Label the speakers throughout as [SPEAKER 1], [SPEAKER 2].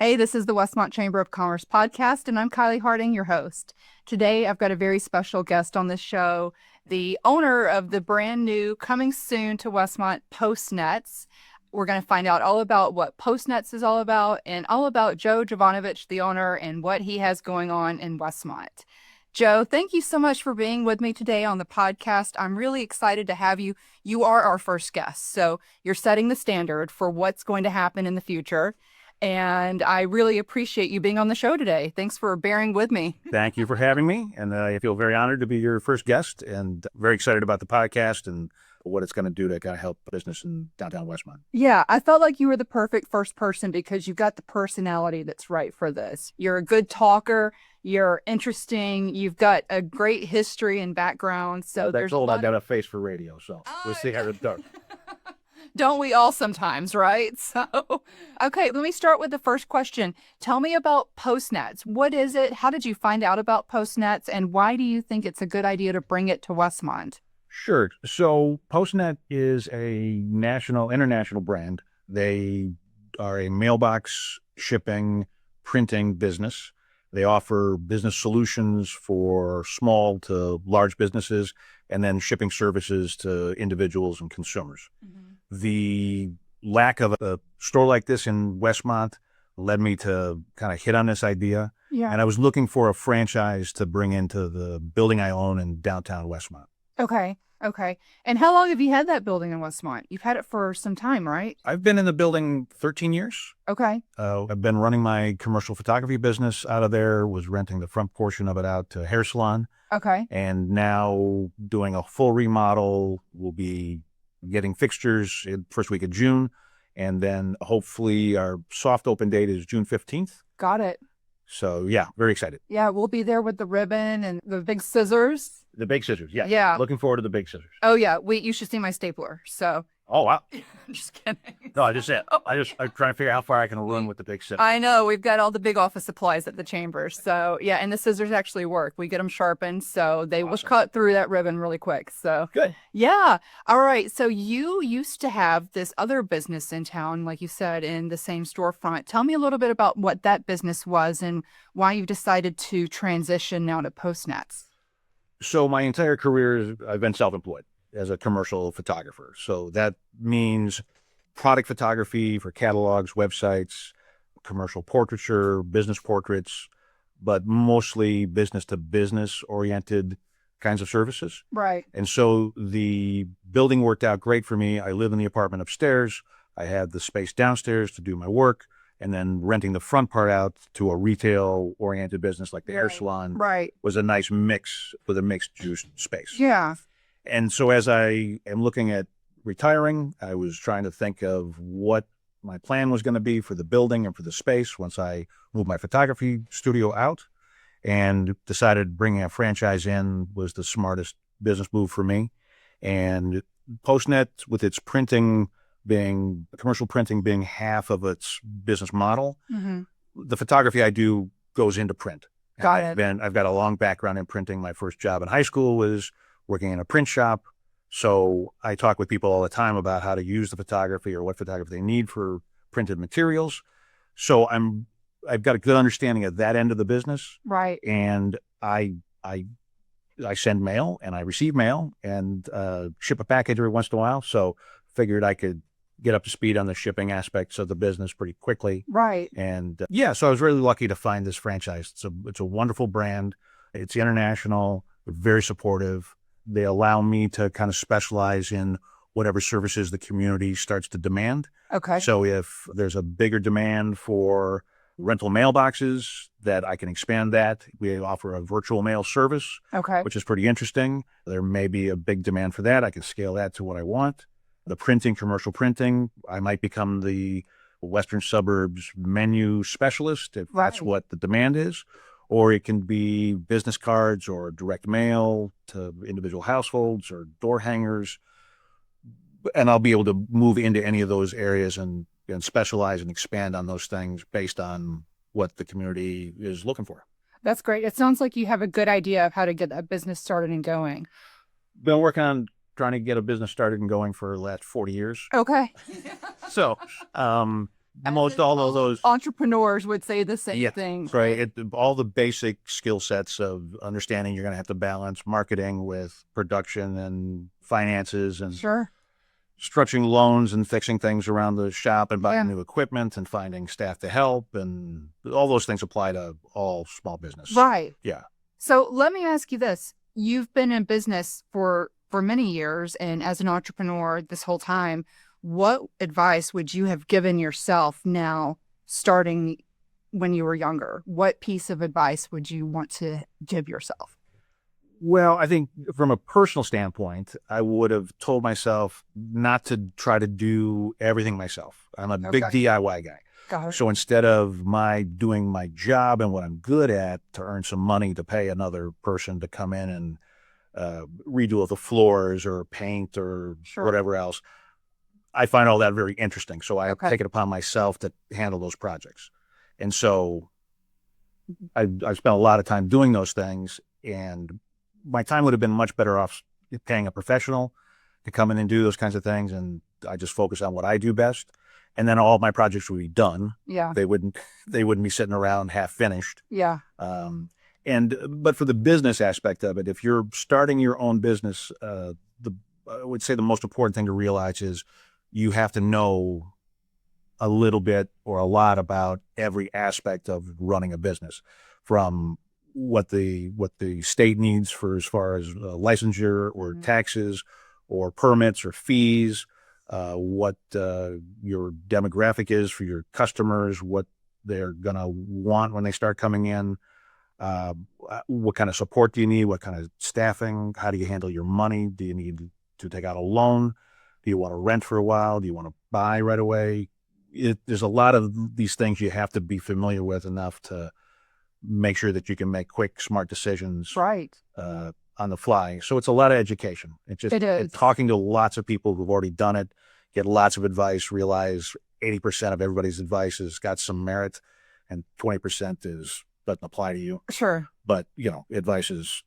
[SPEAKER 1] Hey, this is the Westmont Chamber of Commerce podcast, and I'm Kylie Harding, your host. Today, I've got a very special guest on this show, the owner of the brand new, coming soon to Westmont, Postnets. We're going to find out all about what Postnets is all about and all about Joe Jovanovich, the owner, and what he has going on in Westmont. Joe, thank you so much for being with me today on the podcast. I'm really excited to have you. You are our first guest, so you're setting the standard for what's going to happen in the future. And I really appreciate you being on the show today. Thanks for bearing with me.
[SPEAKER 2] Thank you for having me. And I feel very honored to be your first guest and very excited about the podcast and what it's going to do to kind of help business in downtown Westmont.
[SPEAKER 1] Yeah, I felt like you were the perfect first person because you've got the personality that's right for this. You're a good talker. You're interesting. You've got a great history and background. So
[SPEAKER 2] That's old. I've got a face for radio, so we'll see how it goes.
[SPEAKER 1] Don't we all sometimes, right? So, okay, let me start with the first question. Tell me about Postnets. What is it? How did you find out about Postnets? And why do you think it's a good idea to bring it to Westmont?
[SPEAKER 2] Sure. So Postnet is a international brand. They are a mailbox shipping, printing business. They offer business solutions for small to large businesses and then shipping services to individuals and consumers. Mm-hmm. The lack of a store like this in Westmont led me to kind of hit on this idea.
[SPEAKER 1] Yeah.
[SPEAKER 2] And I was looking for a franchise to bring into the building I own in downtown Westmont.
[SPEAKER 1] Okay. And how long have you had that building in Westmont? You've had it for some time, right?
[SPEAKER 2] I've been in the building 13 years.
[SPEAKER 1] Okay.
[SPEAKER 2] I've been running my commercial photography business out of there, was renting the front portion of it out to a hair salon.
[SPEAKER 1] Okay.
[SPEAKER 2] And now doing a full remodel. We'll be getting fixtures in first week of June. And then hopefully our soft open date is June 15th.
[SPEAKER 1] Got it.
[SPEAKER 2] So yeah, very excited.
[SPEAKER 1] Yeah, we'll be there with the ribbon and the big scissors.
[SPEAKER 2] The big scissors, yeah.
[SPEAKER 1] Yeah.
[SPEAKER 2] Looking forward to the big scissors.
[SPEAKER 1] Oh yeah, you should see my stapler. So.
[SPEAKER 2] Oh wow.
[SPEAKER 1] Just kidding.
[SPEAKER 2] No, I'm trying to figure out how far I can run with the big scissors.
[SPEAKER 1] I know we've got all the big office supplies at the chamber. So yeah, and the scissors actually work. We get them sharpened, so they will cut through that ribbon really quick. So
[SPEAKER 2] good.
[SPEAKER 1] Yeah. All right. So you used to have this other business in town, like you said, in the same storefront. Tell me a little bit about what that business was and why you decided to transition now to Postnets.
[SPEAKER 2] So my entire career, I've been self-employed as a commercial photographer. So that means product photography for catalogs, websites, commercial portraiture, business portraits, but mostly business to business oriented kinds of services.
[SPEAKER 1] Right.
[SPEAKER 2] And so the building worked out great for me. I live in the apartment upstairs. I had the space downstairs to do my work, and then renting the front part out to a retail oriented business like the hair salon was a nice mix with a mixed use space.
[SPEAKER 1] Yeah.
[SPEAKER 2] And so as I am looking at retiring, I was trying to think of what my plan was going to be for the building and for the space once I moved my photography studio out, and decided bringing a franchise in was the smartest business move for me. And Postnet, with its commercial printing being half of its business model, mm-hmm. the photography I do goes into print.
[SPEAKER 1] Got it.
[SPEAKER 2] I've got a long background in printing. My first job in high school was working in a print shop. So I talk with people all the time about how to use the photography or what photography they need for printed materials. So I've got a good understanding of that end of the business.
[SPEAKER 1] Right.
[SPEAKER 2] And I send mail and I receive mail and ship a package every once in a while. So figured I could get up to speed on the shipping aspects of the business pretty quickly.
[SPEAKER 1] Right.
[SPEAKER 2] And so I was really lucky to find this franchise. It's a wonderful brand. It's international. They're very supportive. They allow me to kind of specialize in whatever services the community starts to demand.
[SPEAKER 1] Okay.
[SPEAKER 2] So if there's a bigger demand for rental mailboxes, that I can expand that. We offer a virtual mail service, which is pretty interesting. There may be a big demand for that. I can scale that to what I want. The printing, commercial printing, I might become the Western Suburbs menu specialist if that's what the demand is. Or it can be business cards or direct mail to individual households or door hangers. And I'll be able to move into any of those areas and specialize and expand on those things based on what the community is looking for.
[SPEAKER 1] That's great. It sounds like you have a good idea of how to get that business started and going.
[SPEAKER 2] Been working on trying to get a business started and going for the last 40 years.
[SPEAKER 1] Okay.
[SPEAKER 2] So most all of those
[SPEAKER 1] entrepreneurs would say the same thing.
[SPEAKER 2] Right. All the basic skill sets of understanding you're going to have to balance marketing with production and finances and structuring loans and fixing things around the shop and buying new equipment and finding staff to help. And all those things apply to all small business.
[SPEAKER 1] Right.
[SPEAKER 2] Yeah.
[SPEAKER 1] So let me ask you this. You've been in business for many years and as an entrepreneur this whole time. What advice would you have given yourself now starting when you were younger? What piece of advice would you want to give yourself?
[SPEAKER 2] Well, I think from a personal standpoint, I would have told myself not to try to do everything myself. I'm a big DIY guy. So instead of doing my job and what I'm good at to earn some money to pay another person to come in and redo the floors or paint or whatever else, I find all that very interesting. So I have taken it upon myself to handle those projects. And so I spent a lot of time doing those things, and my time would have been much better off paying a professional to come in and do those kinds of things. And I just focus on what I do best. And then all of my projects would be done. Yeah. They wouldn't be sitting around half finished. Yeah. But for the business aspect of it, if you're starting your own business, I would say the most important thing to realize is you have to know a little bit or a lot about every aspect of running a business, from what the state needs for as far as licensure or taxes or permits or fees, what your demographic is for your customers, what they're going to want when they start coming in, what kind of support do you need, what kind of staffing, how do you handle your money, do you need to take out a loan, do you want to rent for a while, do you want to buy right away? There's a lot of these things you have to be familiar with enough to make sure that you can make quick, smart decisions on the fly. So it's a lot of education. It is. Talking to lots of people who've already done it, get lots of advice, realize 80% of everybody's advice has got some merit and 20% doesn't apply to you. Sure. But, advice is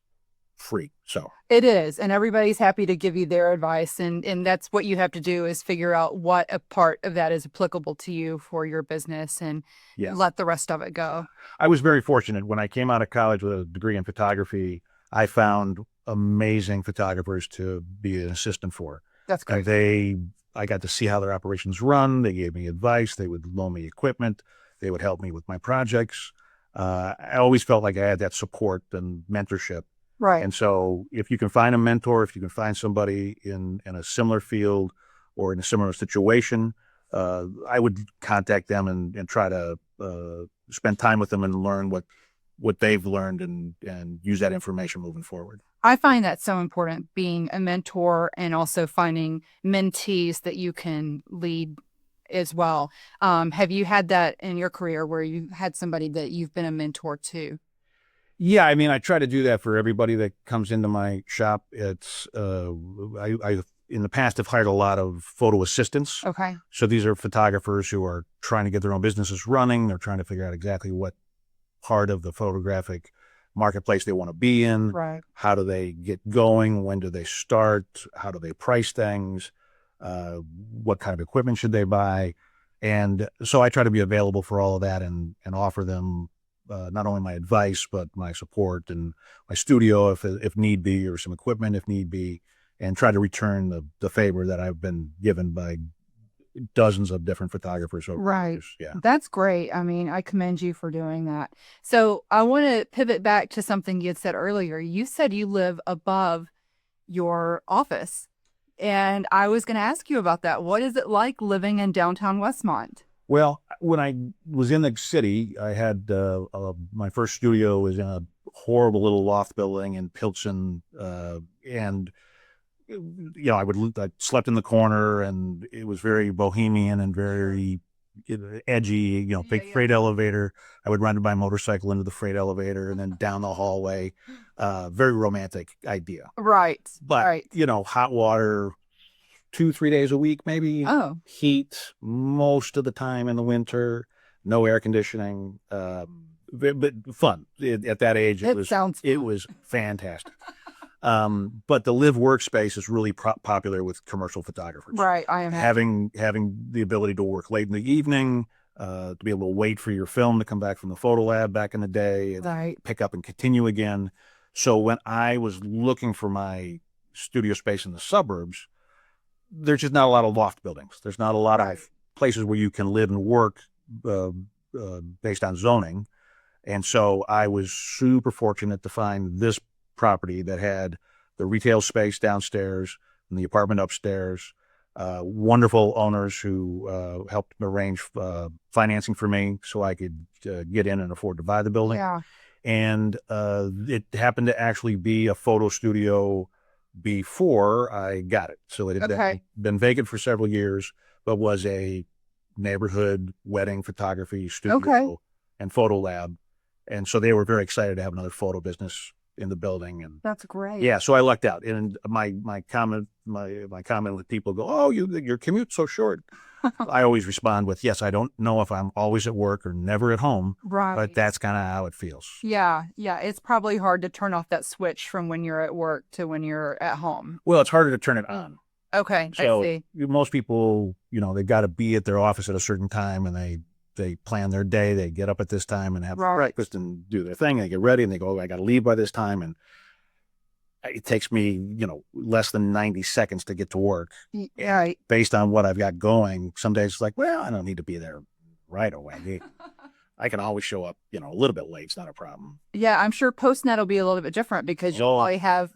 [SPEAKER 2] free. So
[SPEAKER 1] it is. And everybody's happy to give you their advice. And that's what you have to do, is figure out what a part of that is applicable to you for your business and let the rest of it go.
[SPEAKER 2] I was very fortunate. When I came out of college with a degree in photography, I found amazing photographers to be an assistant for.
[SPEAKER 1] That's great.
[SPEAKER 2] I got to see how their operations run. They gave me advice. They would loan me equipment. They would help me with my projects. I always felt like I had that support and mentorship. Right. And so if you can find a mentor, if you can find somebody in a similar field or in a similar situation, I would contact them and try to spend time with them and learn what they've learned and use that information moving forward.
[SPEAKER 1] I find that so important, being a mentor and also finding mentees that you can lead as well. Have you had that in your career where you had somebody that you've been a mentor to?
[SPEAKER 2] Yeah, I mean, I try to do that for everybody that comes into my shop. It's I in the past have hired a lot of photo assistants. Okay. So these are photographers who are trying to get their own businesses running. They're trying to figure out exactly what part of the photographic marketplace they want to be in. Right. How do they get going? When do they start? How do they price things? What kind of equipment should they buy? And so I try to be available for all of that and offer them not only my advice, but my support and my studio if need be, or some equipment if need be, and try to return the favor that I've been given by dozens of different photographers over the years. Yeah.
[SPEAKER 1] That's great. I mean, I commend you for doing that. So I want to pivot back to something you had said earlier. You said you live above your office, and I was going to ask you about that. What is it like living in downtown Westmont?
[SPEAKER 2] Well, when I was in the city, I had my first studio was in a horrible little loft building in Pilsen, and I slept in the corner, and it was very bohemian and very edgy. Big freight elevator. I would ride my motorcycle into the freight elevator and then down the hallway. Very romantic idea.
[SPEAKER 1] Right.
[SPEAKER 2] But hot water 2-3 days a week, maybe. Oh. Heat most of the time in the winter. No air conditioning. But fun. At that age, it was fantastic. But the live workspace is really popular with commercial photographers.
[SPEAKER 1] Right. I am
[SPEAKER 2] having the ability to work late in the evening, to be able to wait for your film to come back from the photo lab back in the day, and pick up and continue again. So when I was looking for my studio space in the suburbs, there's just not a lot of loft buildings. There's not a lot of places where you can live and work based on zoning. And so I was super fortunate to find this property that had the retail space downstairs and the apartment upstairs. Wonderful owners who helped arrange financing for me so I could get in and afford to buy the building.
[SPEAKER 1] Yeah.
[SPEAKER 2] And it happened to actually be a photo studio before I got it. So it had been vacant for several years, but was a neighborhood wedding photography studio and photo lab. And so they were very excited to have another photo business in the building. And
[SPEAKER 1] that's great.
[SPEAKER 2] Yeah, so I lucked out. And my comment with people go, "Oh, your commute's so short." I always respond with, "Yes, I don't know if I'm always at work or never at home, but that's kind of how it feels."
[SPEAKER 1] Yeah, yeah. It's probably hard to turn off that switch from when you're at work to when you're at home.
[SPEAKER 2] Well, it's harder to turn it on.
[SPEAKER 1] Okay,
[SPEAKER 2] so
[SPEAKER 1] I see.
[SPEAKER 2] Most people, they've got to be at their office at a certain time, and they plan their day. They get up at this time and have breakfast and do their thing. And they get ready and they go, "I got to leave by this time." And it takes me, less than 90 seconds to get to work.
[SPEAKER 1] Yeah.
[SPEAKER 2] Based on what I've got going. Some days it's like, well, I don't need to be there right away. I can always show up, a little bit late. It's not a problem.
[SPEAKER 1] Yeah, I'm sure Postnet will be a little bit different because you probably have,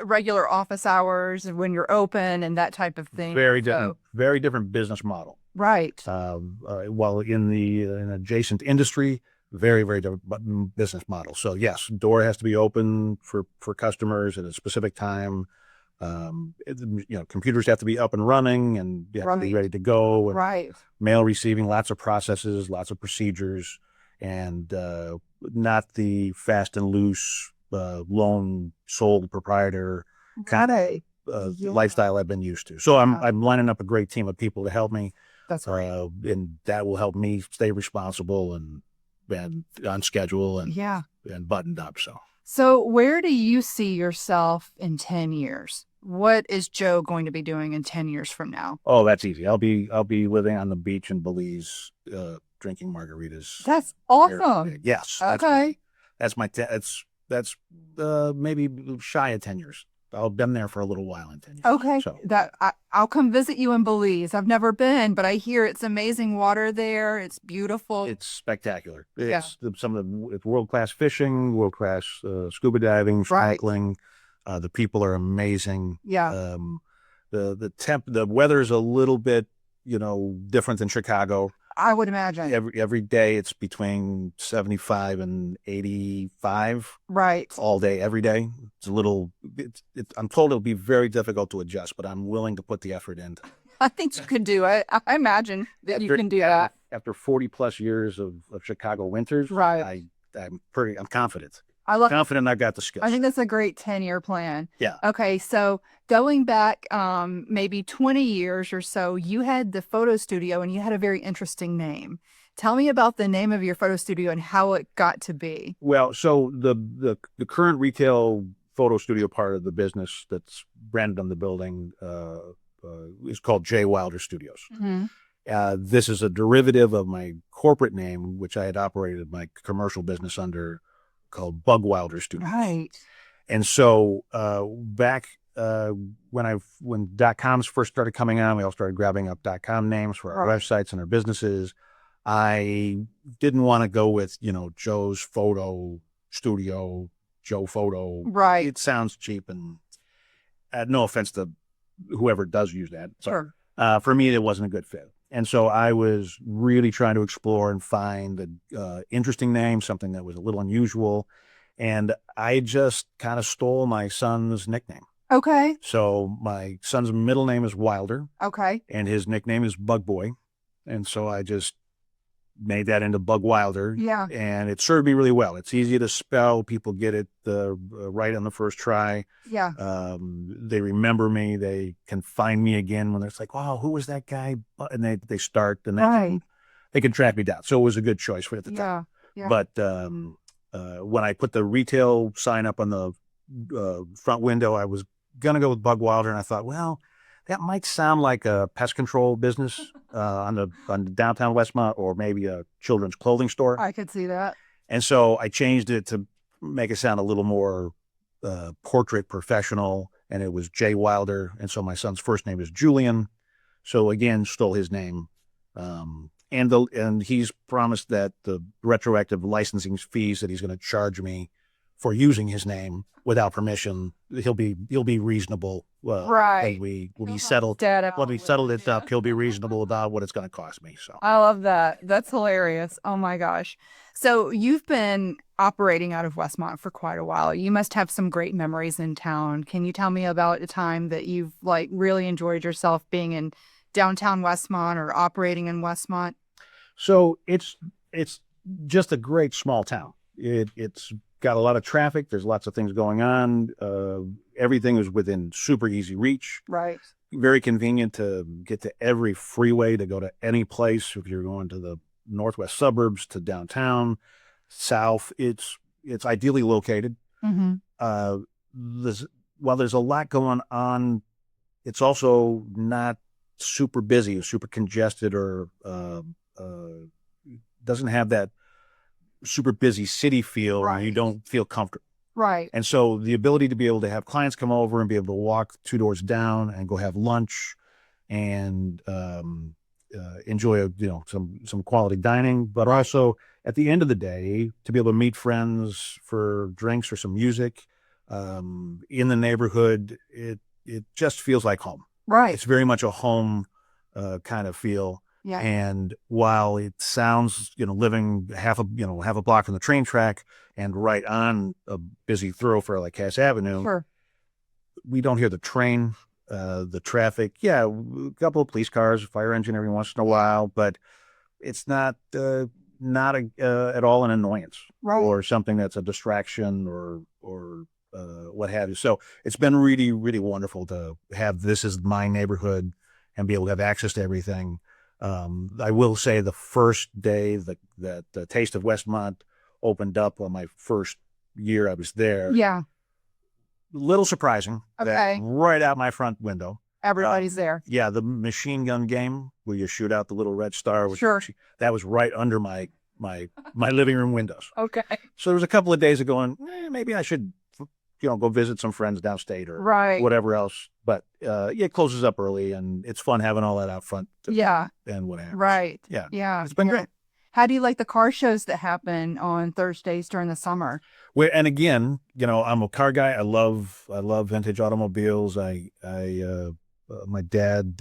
[SPEAKER 1] regular office hours and when you're open and that type of thing.
[SPEAKER 2] Very different business model.
[SPEAKER 1] Right.
[SPEAKER 2] While in an adjacent industry, very, very different business model. So yes, door has to be open for customers at a specific time. Computers have to be up and running and you have to be ready to go.
[SPEAKER 1] Right.
[SPEAKER 2] Mail receiving, lots of processes, lots of procedures, and not the fast and loose, lone sole proprietor kind of lifestyle I've been used to. So I'm lining up a great team of people to help me.
[SPEAKER 1] That's right.
[SPEAKER 2] And that will help me stay responsible and on schedule and buttoned up.
[SPEAKER 1] So where do you see yourself in 10 years? What is Joe going to be doing in 10 years from now?
[SPEAKER 2] Oh, that's easy. I'll be living on the beach in Belize, drinking margaritas.
[SPEAKER 1] That's awesome.
[SPEAKER 2] Yes.
[SPEAKER 1] Okay.
[SPEAKER 2] That's maybe shy of 10 years. I've been there for a little while in 10 years.
[SPEAKER 1] Okay.
[SPEAKER 2] So
[SPEAKER 1] I'll come visit you in Belize. I've never been, but I hear it's amazing water there. It's beautiful.
[SPEAKER 2] It's spectacular. It's it's world-class fishing, world-class scuba diving, snorkeling. The people are amazing.
[SPEAKER 1] Yeah.
[SPEAKER 2] The weather is a little bit, different than Chicago.
[SPEAKER 1] I would imagine.
[SPEAKER 2] Every day it's between 75 and 85.
[SPEAKER 1] Right.
[SPEAKER 2] All day, every day. It's a little, I'm told it'll be very difficult to adjust, but I'm willing to put the effort in.
[SPEAKER 1] I think you could do it. I imagine that you can do that.
[SPEAKER 2] After 40 plus years of Chicago winters,
[SPEAKER 1] right.
[SPEAKER 2] I'm confident. Confident I've got the skills.
[SPEAKER 1] I think that's a great 10-year plan.
[SPEAKER 2] Yeah.
[SPEAKER 1] Okay, so going back maybe 20 years or so, you had the photo studio and you had a very interesting name. Tell me about the name of your photo studio and how it got to be.
[SPEAKER 2] Well, so the current retail photo studio part of the business that's branded on the building is called J. Wilder Studios.
[SPEAKER 1] Mm-hmm.
[SPEAKER 2] This is a derivative of my corporate name, which I had operated my commercial business under, called Bug Wilder Studios.
[SPEAKER 1] Right.
[SPEAKER 2] And so back when .coms first started coming on, we all started grabbing up .com names for our websites and our businesses. I didn't want to go with, Joe's Photo Studio, Joe Photo.
[SPEAKER 1] Right.
[SPEAKER 2] It sounds cheap, and no offense to whoever does use that.
[SPEAKER 1] Sure.
[SPEAKER 2] For me, it wasn't a good fit. And so I was really trying to explore and find an interesting name, something that was a little unusual. And I just kind of stole my son's nickname.
[SPEAKER 1] Okay.
[SPEAKER 2] So my son's middle name is Wilder.
[SPEAKER 1] Okay.
[SPEAKER 2] And his nickname is Bug Boy. And so I just made that into Bug Wilder.
[SPEAKER 1] Yeah.
[SPEAKER 2] And it served me really well. It's easy to spell. People get it right on the first try.
[SPEAKER 1] Yeah.
[SPEAKER 2] They remember me. They can find me again when it's like, wow, who was that guy? And they start and they can track me down. So it was a good choice for at the time.
[SPEAKER 1] Yeah.
[SPEAKER 2] But when I put the retail sign up on the front window. I was going to go with Bug Wilder, and I thought, well, that might sound like a pest control business on the downtown Westmont, or maybe a children's clothing store.
[SPEAKER 1] I could see that.
[SPEAKER 2] And so I changed it to make it sound a little more portrait professional, and it was J. Wilder. And so my son's first name is Julian. So again, stole his name. And he's promised that the retroactive licensing fees that he's going to charge me for using his name without permission, he'll be reasonable.
[SPEAKER 1] Right.
[SPEAKER 2] When we settled it up, he'll be reasonable about what it's going to cost me. So
[SPEAKER 1] I love that. That's hilarious. Oh my gosh. So you've been operating out of Westmont for quite a while. You must have some great memories in town. Can you tell me about a time that you've like really enjoyed yourself being in downtown Westmont or operating in Westmont?
[SPEAKER 2] So it's just a great small town. It's got a lot of traffic. There's lots of things going on. Everything is within super easy reach.
[SPEAKER 1] Right.
[SPEAKER 2] Very convenient to get to every freeway to go to any place. If you're going to the northwest suburbs, to downtown, south, it's ideally located.
[SPEAKER 1] Mm-hmm.
[SPEAKER 2] While there's a lot going on, it's also not super busy, super congested, or doesn't have that super busy city feel.
[SPEAKER 1] Right.
[SPEAKER 2] And you don't feel comfortable.
[SPEAKER 1] Right.
[SPEAKER 2] And so the ability to be able to have clients come over and be able to walk 2 doors down and go have lunch and enjoy some quality dining, but also at the end of the day to be able to meet friends for drinks or some music in the neighborhood, it just feels like home.
[SPEAKER 1] Right.
[SPEAKER 2] It's very much a home kind of feel.
[SPEAKER 1] Yeah.
[SPEAKER 2] And while it sounds, living half a block from the train track and right on a busy thoroughfare like Cass Avenue,
[SPEAKER 1] sure,
[SPEAKER 2] we don't hear the train, the traffic. Yeah, a couple of police cars, a fire engine every once in a while, but it's not at all an annoyance. Right. Or something that's a distraction or what have you. So it's been really, really wonderful to have this as my neighborhood and be able to have access to everything. I will say the first day that the Taste of Westmont opened up on my first year I was there.
[SPEAKER 1] Yeah.
[SPEAKER 2] Little surprising.
[SPEAKER 1] Okay.
[SPEAKER 2] That right out my front window.
[SPEAKER 1] Everybody's there.
[SPEAKER 2] Yeah, the machine gun game where you shoot out the little red star.
[SPEAKER 1] Sure.
[SPEAKER 2] That was right under my living room windows.
[SPEAKER 1] Okay.
[SPEAKER 2] So there was a couple of days of going, maybe I should go visit some friends downstate or whatever else. But it closes up early, and it's fun having all that out front. And what happens.
[SPEAKER 1] Right.
[SPEAKER 2] Yeah.
[SPEAKER 1] Yeah.
[SPEAKER 2] It's been great.
[SPEAKER 1] How do you like the car shows that happen on Thursdays during the summer?
[SPEAKER 2] Well, and again, I'm a car guy. I love vintage automobiles. My dad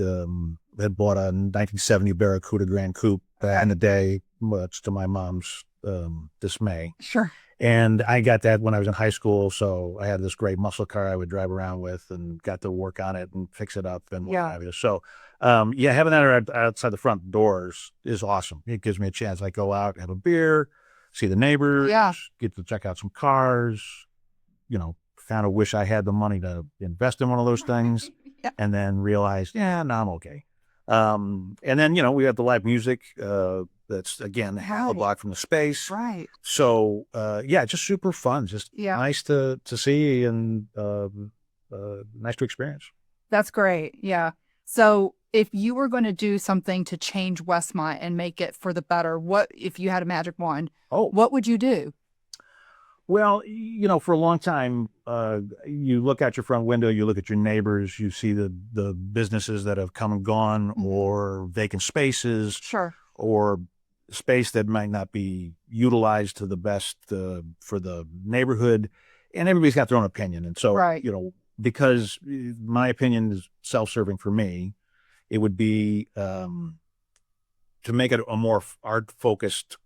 [SPEAKER 2] had bought a 1970 Barracuda Grand Coupe back in the day, much to my mom's dismay.
[SPEAKER 1] Sure.
[SPEAKER 2] And I got that when I was in high school, so I had this great muscle car I would drive around with and got to work on it and fix it up and what have you. So, having that outside the front doors is awesome. It gives me a chance. I go out, have a beer, see the neighbors, get to check out some cars, kind of wish I had the money to invest in one of those things, and then realize, no, I'm okay. And then, we have the live music, that's again half a block from the space.
[SPEAKER 1] Right.
[SPEAKER 2] So just super fun. Just nice to see and nice to experience.
[SPEAKER 1] That's great. Yeah. So if you were going to do something to change Westmont and make it for the better, what if you had a magic wand? What would you do?
[SPEAKER 2] Well, for a long time, you look out your front window, you look at your neighbors, you see the businesses that have come and gone, or vacant spaces, or space that might not be utilized to the best for the neighborhood, and everybody's got their own opinion. And so, because my opinion is self-serving for me, it would be to make it a more art-focused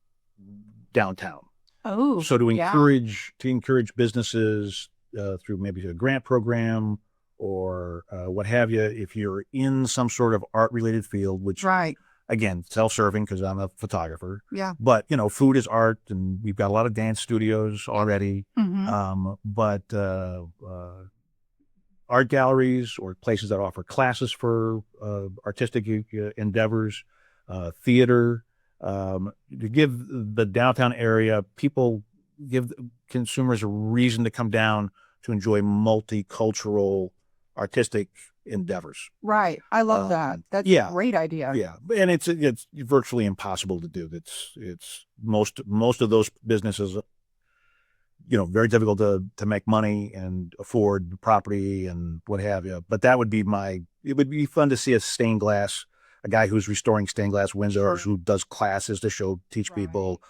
[SPEAKER 2] downtown.
[SPEAKER 1] Oh,
[SPEAKER 2] so to encourage businesses through maybe a grant program or what have you, if you're in some sort of art-related field, which again, self-serving because I'm a photographer.
[SPEAKER 1] Yeah.
[SPEAKER 2] But food is art, and we've got a lot of dance studios already.
[SPEAKER 1] Mm-hmm.
[SPEAKER 2] But art galleries or places that offer classes for artistic endeavors, theater. To give the downtown area, give consumers a reason to come down to enjoy multicultural artistic endeavors.
[SPEAKER 1] Right. I love that. That's a great idea.
[SPEAKER 2] Yeah. And it's virtually impossible to do. It's most of those businesses, very difficult to make money and afford property and what have you. But that would be it would be fun to see a guy who's restoring stained glass windows, who does classes to teach people,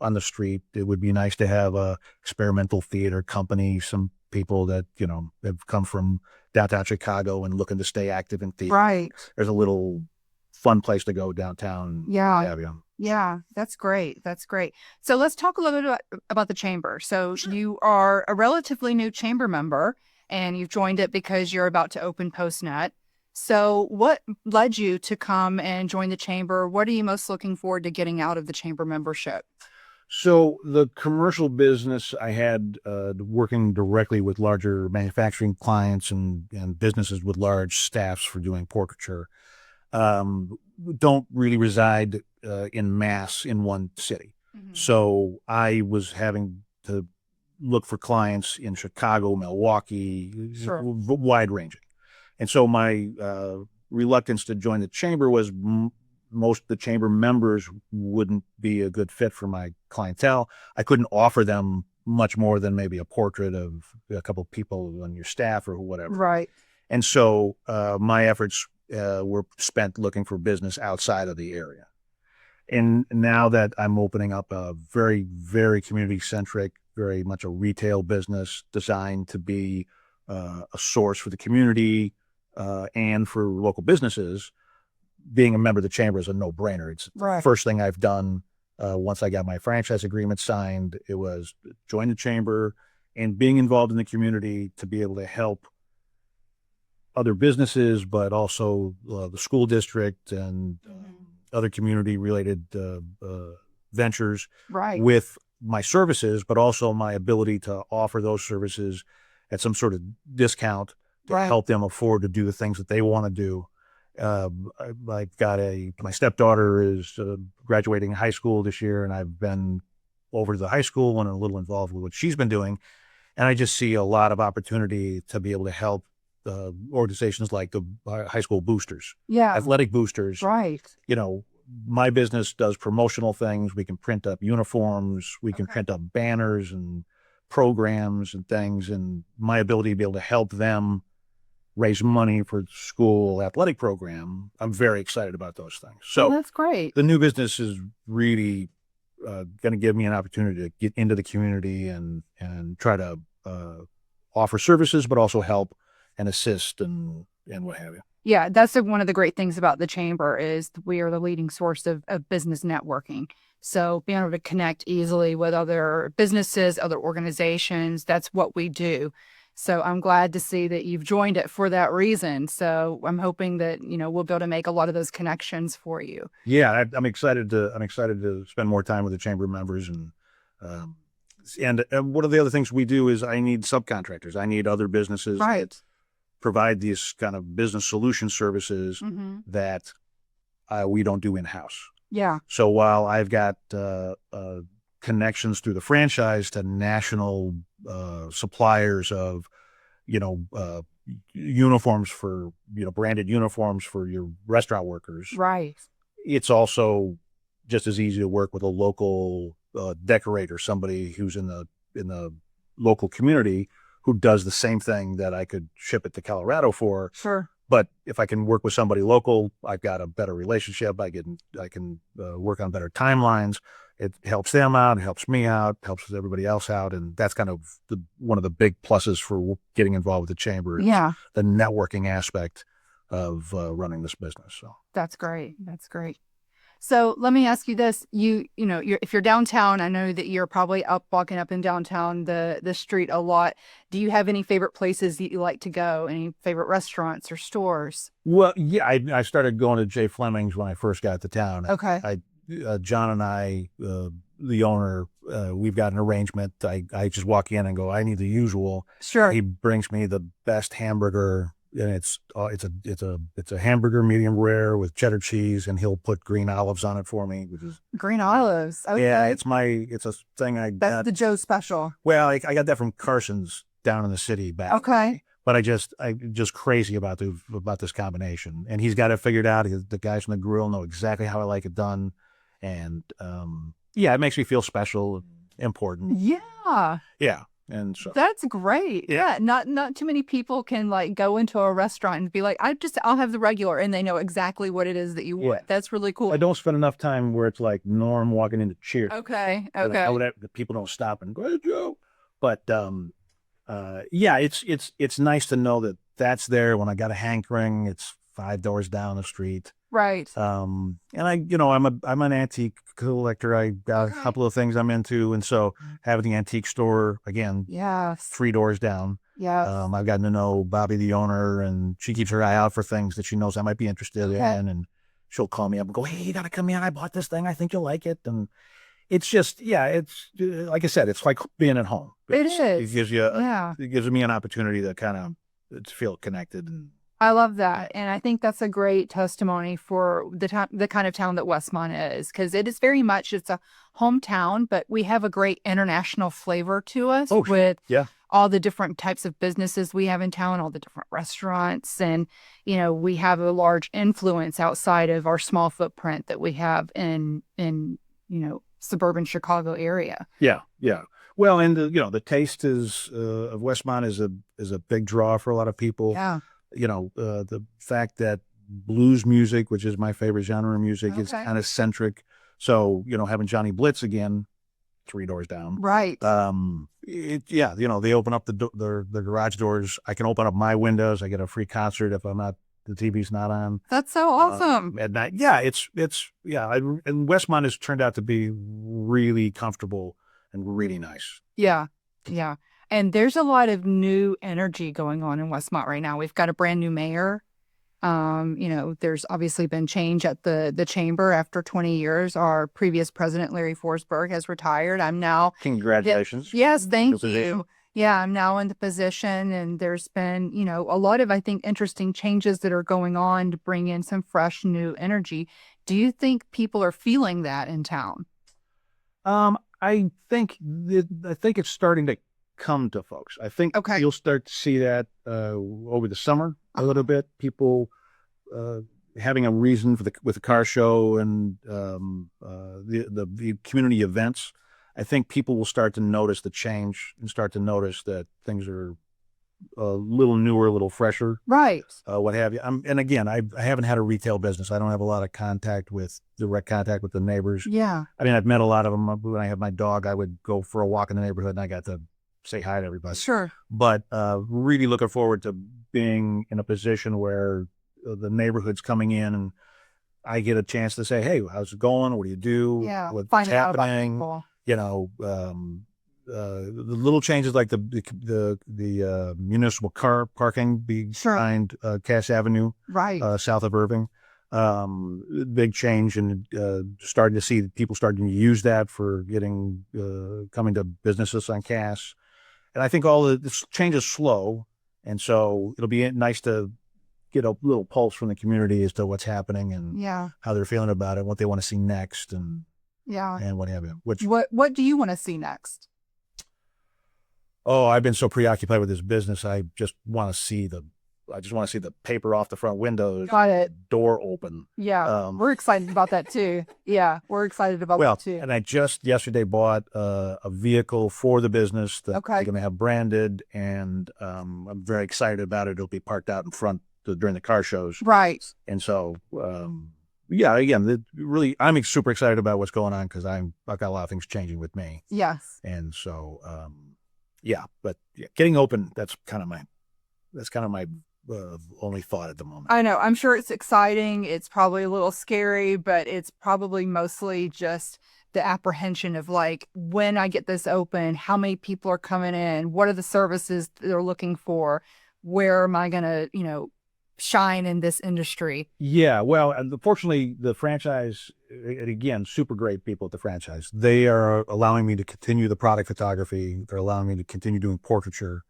[SPEAKER 2] on the street. It would be nice to have a experimental theater company, some people that, have come from downtown Chicago and looking to stay active in theater.
[SPEAKER 1] Right.
[SPEAKER 2] There's a little fun place to go downtown.
[SPEAKER 1] Yeah. Yeah, that's great. That's great. So let's talk a little bit about the chamber. So you are a relatively new chamber member, and you've joined it because you're about to open Postnet. So what led you to come and join the chamber? What are you most looking forward to getting out of the chamber membership?
[SPEAKER 2] So the commercial business I had, working directly with larger manufacturing clients and businesses with large staffs for doing portraiture, don't really reside in mass in one city. Mm-hmm. So I was having to look for clients in Chicago, Milwaukee, wide ranging. And so my reluctance to join the chamber was most of the chamber members wouldn't be a good fit for my clientele. I couldn't offer them much more than maybe a portrait of a couple of people on your staff or whatever.
[SPEAKER 1] Right.
[SPEAKER 2] And so my efforts were spent looking for business outside of the area. And now that I'm opening up a very, very community-centric, very much a retail business designed to be a source for the community and for local businesses, being a member of the chamber is a no-brainer. It's the first thing I've done once I got my franchise agreement signed. It was join the chamber and being involved in the community to be able to help other businesses, but also the school district and other community-related ventures with my services, but also my ability to offer those services at some sort of discount to help them afford to do the things that they want to do. I've got my stepdaughter is graduating high school this year, and I've been over to the high school and a little involved with what she's been doing. And I just see a lot of opportunity to be able to help organizations like the high school boosters, athletic boosters.
[SPEAKER 1] Right.
[SPEAKER 2] My business does promotional things. We can print up uniforms. We can print up banners and programs and things. And my ability to be able to help them raise money for the school athletic program, I'm very excited about those things. So
[SPEAKER 1] that's great.
[SPEAKER 2] The new business is really going to give me an opportunity to get into the community and try to offer services, but also help and assist and what have you.
[SPEAKER 1] Yeah, that's one of the great things about the chamber is we are the leading source of business networking. So being able to connect easily with other businesses, other organizations, that's what we do. So I'm glad to see that you've joined it for that reason. So I'm hoping that, we'll be able to make a lot of those connections for you.
[SPEAKER 2] Yeah, I'm excited to spend more time with the chamber members. And one of the other things we do is I need subcontractors. I need other businesses that provide these kind of business solution services that we don't do in-house.
[SPEAKER 1] Yeah.
[SPEAKER 2] So while I've got connections through the franchise to national suppliers of, uniforms for, branded uniforms for your restaurant workers.
[SPEAKER 1] Right.
[SPEAKER 2] It's also just as easy to work with a local decorator, somebody who's in the local community who does the same thing that I could ship it to Colorado for.
[SPEAKER 1] Sure.
[SPEAKER 2] But if I can work with somebody local, I've got a better relationship. I can work on better timelines. It helps them out, it helps me out, helps everybody else out. And that's kind of one of the big pluses for getting involved with the chamber.
[SPEAKER 1] Yeah.
[SPEAKER 2] The networking aspect of running this business. So
[SPEAKER 1] that's great. That's great. So let me ask you this: if you're downtown, I know that you're probably walking up and downtown the street a lot. Do you have any favorite places that you like to go? Any favorite restaurants or stores?
[SPEAKER 2] Well, yeah, I started going to Jay Fleming's when I first got to town.
[SPEAKER 1] Okay.
[SPEAKER 2] John and I, the owner, we've got an arrangement. I just walk in and go, I need the usual.
[SPEAKER 1] Sure.
[SPEAKER 2] He brings me the best hamburger, and it's a hamburger medium rare with cheddar cheese, and he'll put green olives on it for me, which is
[SPEAKER 1] green olives. Okay.
[SPEAKER 2] Yeah, it's a thing I
[SPEAKER 1] That's
[SPEAKER 2] got.
[SPEAKER 1] the Joe special.
[SPEAKER 2] Well, I got that from Carson's down in the city back.
[SPEAKER 1] Okay.
[SPEAKER 2] But I'm just crazy about this combination. And he's got it figured out. The guys from the grill know exactly how I like it done. And it makes me feel special and important.
[SPEAKER 1] Yeah.
[SPEAKER 2] Yeah. And so
[SPEAKER 1] that's great. Yeah. Not too many people can like go into a restaurant and be like, I'll have the regular, and they know exactly what it is that you want. That's really cool.
[SPEAKER 2] I don't spend enough time where it's like Norm walking into Cheers.
[SPEAKER 1] Okay.
[SPEAKER 2] The people don't stop and go, hey, Joe. But it's nice to know that that's there when I got a hankering. It's 5 doors down the street.
[SPEAKER 1] Right.
[SPEAKER 2] And I'm an antique collector. I got a couple of things I'm into, and so having the antique store again, 3 doors down.
[SPEAKER 1] Yeah.
[SPEAKER 2] I've gotten to know Bobby, the owner, and she keeps her eye out for things that she knows I might be interested in, and she'll call me up and go, "Hey, you gotta come in. I bought this thing. I think you'll like it." And it's just, it's like I said, it's like being at home.
[SPEAKER 1] It is.
[SPEAKER 2] It gives you, it gives me an opportunity to kind of feel connected.
[SPEAKER 1] I love that. And I think that's a great testimony for the kind of town that Westmont is, because it is very much, it's a hometown, but we have a great international flavor to us with all the different types of businesses we have in town, all the different restaurants. And, we have a large influence outside of our small footprint that we have in suburban Chicago area.
[SPEAKER 2] Yeah. Well, and the taste of Westmont is a big draw for a lot of people.
[SPEAKER 1] Yeah.
[SPEAKER 2] The fact that blues music, which is my favorite genre of music, is kind of centric. So, having Johnny Blitz again, 3 doors down.
[SPEAKER 1] Right.
[SPEAKER 2] They open up the garage doors. I can open up my windows. I get a free concert if the TV's not on.
[SPEAKER 1] That's so awesome.
[SPEAKER 2] At night. Yeah, and Westmont has turned out to be really comfortable and really nice.
[SPEAKER 1] Yeah. And there's a lot of new energy going on in Westmont right now. We've got a brand new mayor. There's obviously been change at the chamber after 20 years. Our previous president, Larry Forsberg, has retired. I'm now...
[SPEAKER 2] Congratulations.
[SPEAKER 1] Yes, thank you. Yeah, I'm now in the position, and there's been, a lot of, I think, interesting changes that are going on to bring in some fresh new energy. Do you think people are feeling that in town?
[SPEAKER 2] I think it's starting to come to folks. I think you'll start to see that over the summer a little bit. People having a reason with the car show and the community events. I think people will start to notice the change and start to notice that things are a little newer, a little fresher.
[SPEAKER 1] Right.
[SPEAKER 2] What have you. And again, I haven't had a retail business. I don't have a lot of direct contact with the neighbors.
[SPEAKER 1] Yeah.
[SPEAKER 2] I mean, I've met a lot of them. When I had my dog, I would go for a walk in the neighborhood and I got to say hi to everybody.
[SPEAKER 1] Sure.
[SPEAKER 2] But really looking forward to being in a position where the neighborhood's coming in and I get a chance to say, "Hey, how's it going? What do you do?
[SPEAKER 1] Yeah.
[SPEAKER 2] What's
[SPEAKER 1] Find out
[SPEAKER 2] happening?"
[SPEAKER 1] about people.
[SPEAKER 2] The little changes like the municipal car parking behind Cass Avenue,
[SPEAKER 1] right,
[SPEAKER 2] south of Irving. Big change, and starting to see people starting to use that for coming to businesses on Cass. And I think all this change is slow, and so it'll be nice to get a little pulse from the community as to what's happening and how they're feeling about it, what they want to see next, and what have you.
[SPEAKER 1] What do you want to see next?
[SPEAKER 2] Oh, I've been so preoccupied with this business. I just want to see the paper off the front window.
[SPEAKER 1] Got it.
[SPEAKER 2] Door open.
[SPEAKER 1] Yeah, we're excited about that too. Yeah, we're excited about that too.
[SPEAKER 2] And I just yesterday bought a vehicle for the business that I'm going to have branded, and I'm very excited about it. It'll be parked out in front during the car shows.
[SPEAKER 1] Right.
[SPEAKER 2] And so, again, really, I'm super excited about what's going on because I've got a lot of things changing with me.
[SPEAKER 1] Yes.
[SPEAKER 2] And so, getting open, that's kind of my only thought at the moment.
[SPEAKER 1] I know. I'm sure it's exciting. It's probably a little scary, but it's probably mostly just the apprehension of like, when I get this open, how many people are coming in? What are the services they're looking for? Where am I going to, shine in this industry?
[SPEAKER 2] Yeah. Well, unfortunately, the franchise, and again, super great people at the franchise. They are allowing me to continue the product photography. They're allowing me to continue doing portraiture.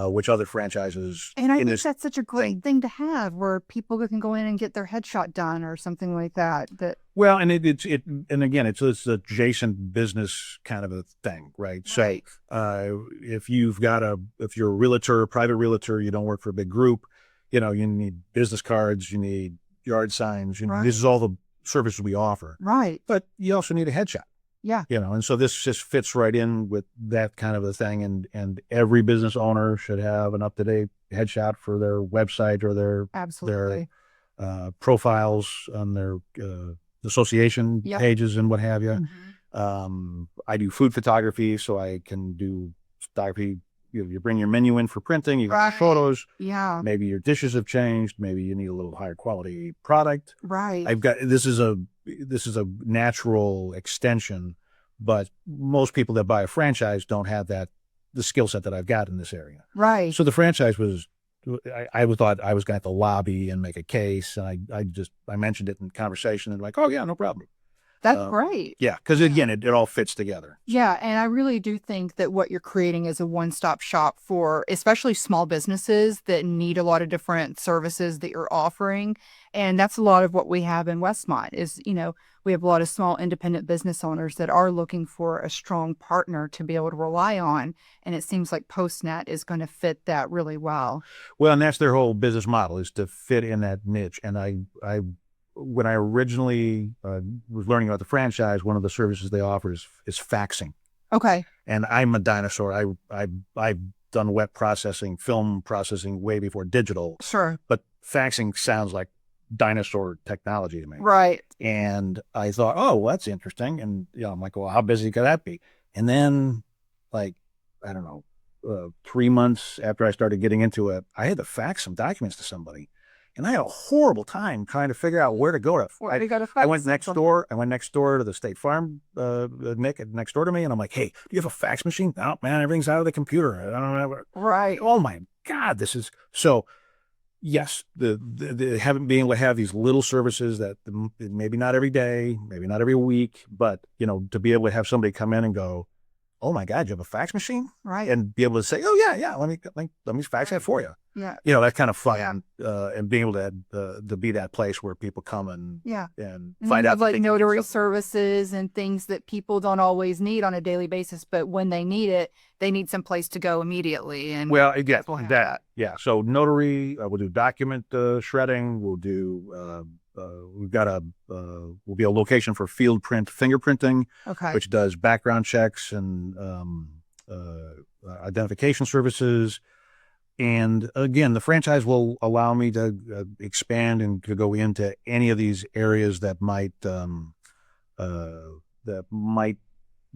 [SPEAKER 2] which other franchises.
[SPEAKER 1] And I think that's such a great thing to have, where people can go in and get their headshot done or something like that.
[SPEAKER 2] Well, and and again, it's adjacent business kind of a thing, right? So, if you're a realtor, a private realtor, you don't work for a big group, you need business cards, you need yard signs, this is all the services we offer.
[SPEAKER 1] Right.
[SPEAKER 2] But you also need a headshot.
[SPEAKER 1] Yeah.
[SPEAKER 2] And so this just fits right in with that kind of a thing. And every business owner should have an up-to-date headshot for their website or their profiles on their association pages and what have you.
[SPEAKER 1] Mm-hmm.
[SPEAKER 2] I do food photography, so I can do photography. You bring your menu in for printing, you got photos.
[SPEAKER 1] Yeah.
[SPEAKER 2] Maybe your dishes have changed. Maybe you need a little higher quality product.
[SPEAKER 1] Right.
[SPEAKER 2] This is a natural extension, but most people that buy a franchise don't have the skill set that I've got in this area.
[SPEAKER 1] Right.
[SPEAKER 2] So the franchise I thought I was going to have to lobby and make a case, and I mentioned it in conversation, and like, oh yeah, no problem.
[SPEAKER 1] That's great.
[SPEAKER 2] Yeah, because again, it all fits together.
[SPEAKER 1] Yeah, and I really do think that what you're creating is a one-stop shop for especially small businesses that need a lot of different services that you're offering. And that's a lot of what we have in Westmont is, we have a lot of small independent business owners that are looking for a strong partner to be able to rely on. And it seems like Postnet is going to fit that really well.
[SPEAKER 2] Well, and that's their whole business model, is to fit in that niche. And when I originally was learning about the franchise, one of the services they offer is faxing.
[SPEAKER 1] Okay.
[SPEAKER 2] And I'm a dinosaur. I've done wet processing, film processing way before digital.
[SPEAKER 1] Sure.
[SPEAKER 2] But faxing sounds like dinosaur technology to me.
[SPEAKER 1] Right.
[SPEAKER 2] And I thought, oh, well, that's interesting. And I'm like, well, how busy could that be? And then, I don't know, 3 months after I started getting into it, I had to fax some documents to somebody. And I had a horrible time trying to figure out where to go. I went next door. I went next door to the State Farm, Nick next door to me, and I'm like, "Hey, do you have a fax machine?" "No, man, everything's out of the computer. I don't know."
[SPEAKER 1] Right.
[SPEAKER 2] Oh my God, this is so. Yes, the having being able to have these little services that maybe not every day, maybe not every week, but to be able to have somebody come in and go, "Oh my God, you have a fax machine?"
[SPEAKER 1] Right.
[SPEAKER 2] And be able to say, "Oh yeah, let me fax that for you."
[SPEAKER 1] Yeah.
[SPEAKER 2] That kind of fun, and being able to be that place where people come and find out
[SPEAKER 1] like notary services and things that people don't always need on a daily basis, but when they need it, they need some place to go immediately. And
[SPEAKER 2] again, that. So notary, we'll do document shredding. We'll do. We'll be a location for field print fingerprinting, which does background checks and identification services. And again, the franchise will allow me to expand and to go into any of these areas that might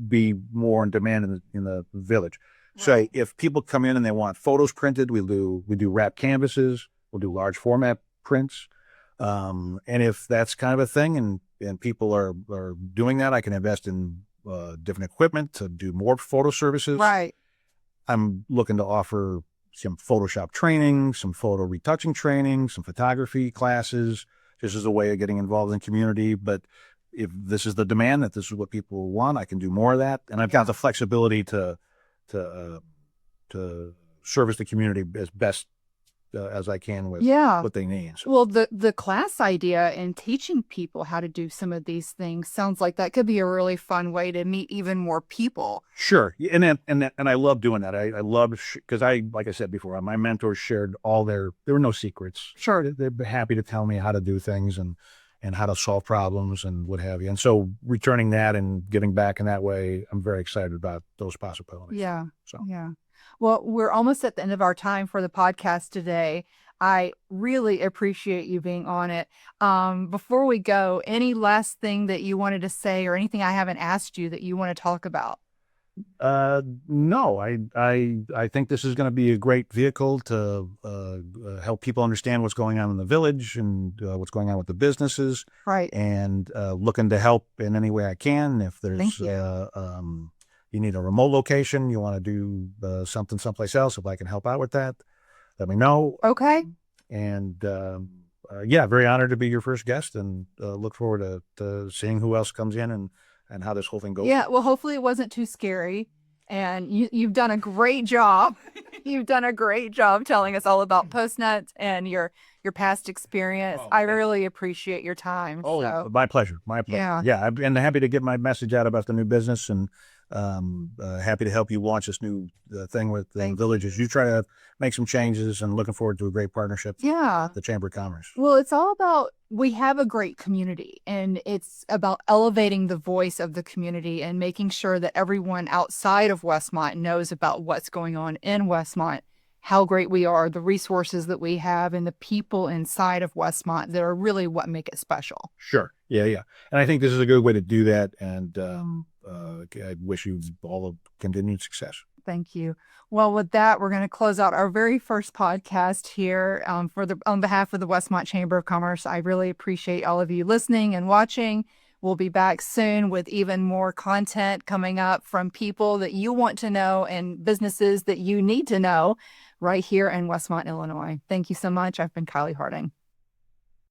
[SPEAKER 2] be more in demand in the village. Right. So if people come in and they want photos printed, we do wrap canvases. We'll do large format prints. And if that's kind of a thing, and people are doing that, I can invest in different equipment to do more photo services.
[SPEAKER 1] Right.
[SPEAKER 2] I'm looking to offer some Photoshop training, some photo retouching training, some photography classes, just as a way of getting involved in the community. But if this is the demand, that this is what people want, I can do more of that. And I've got the flexibility to service the community as best as I can with what they need. So.
[SPEAKER 1] Well, the class idea and teaching people how to do some of these things sounds like that could be a really fun way to meet even more people.
[SPEAKER 2] Sure. And I love doing that. I love, because like I said before, my mentors shared there were no secrets.
[SPEAKER 1] Sure.
[SPEAKER 2] They're happy to tell me how to do things and how to solve problems and what have you. And so returning that and giving back in that way, I'm very excited about those possibilities.
[SPEAKER 1] Yeah.
[SPEAKER 2] So.
[SPEAKER 1] Yeah. Well, we're almost at the end of our time for the podcast today. I really appreciate you being on it. Before we go, any last thing that you wanted to say or anything I haven't asked you that you want to talk about?
[SPEAKER 2] No, I think this is going to be a great vehicle to help people understand what's going on in the village and what's going on with the businesses.
[SPEAKER 1] Right.
[SPEAKER 2] And looking to help in any way I can. If there's you need a remote location, you want to do something someplace else, if I can help out with that, let me know.
[SPEAKER 1] Okay.
[SPEAKER 2] And very honored to be your first guest, and look forward to seeing who else comes in and how this whole thing goes.
[SPEAKER 1] Yeah, well, hopefully it wasn't too scary. And you've done a great job. You've done a great job telling us all about Postnet and your past experience. I really appreciate your time.
[SPEAKER 2] So. My pleasure. My pleasure. Yeah, I've been happy to get my message out about the new business, and happy to help you launch this new thing with the villages. You try to make some changes, and looking forward to a great partnership.
[SPEAKER 1] Yeah.
[SPEAKER 2] With the Chamber of Commerce.
[SPEAKER 1] Well, it's all about, we have a great community, and it's about elevating the voice of the community and making sure that everyone outside of Westmont knows about what's going on in Westmont, how great we are, the resources that we have, and the people inside of Westmont that are really what make it special.
[SPEAKER 2] Sure. Yeah. And I think this is a good way to do that. And I wish you all of continued success.
[SPEAKER 1] Thank you. Well, with that, we're going to close out our very first podcast here on behalf of the Westmont Chamber of Commerce. I really appreciate all of you listening and watching. We'll be back soon with even more content coming up from people that you want to know and businesses that you need to know right here in Westmont, Illinois. Thank you so much. I've been Kylie Harding.